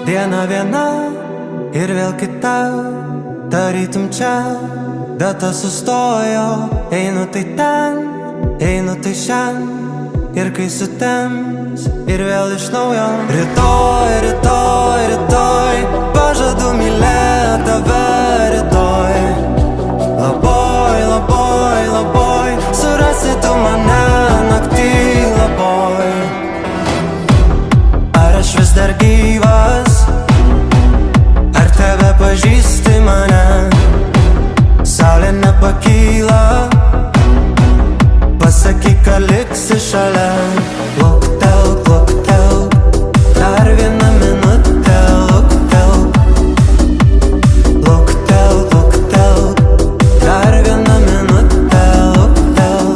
Diena viena ir vėl kita, tarytum čia data sustojo. Einu tai ten, einu tai šen, ir kai sutems ir vėl iš naujo. Rytoj, rytoj, rytoj, pažadu mylėt tave rytoj. Labai, labai, labai, surasi tu mane naktį labai. Ar aš vis dar gyvas, ar tave pažįsti mane? Saulė nepakyla, pasakyk, kad liksi šalia.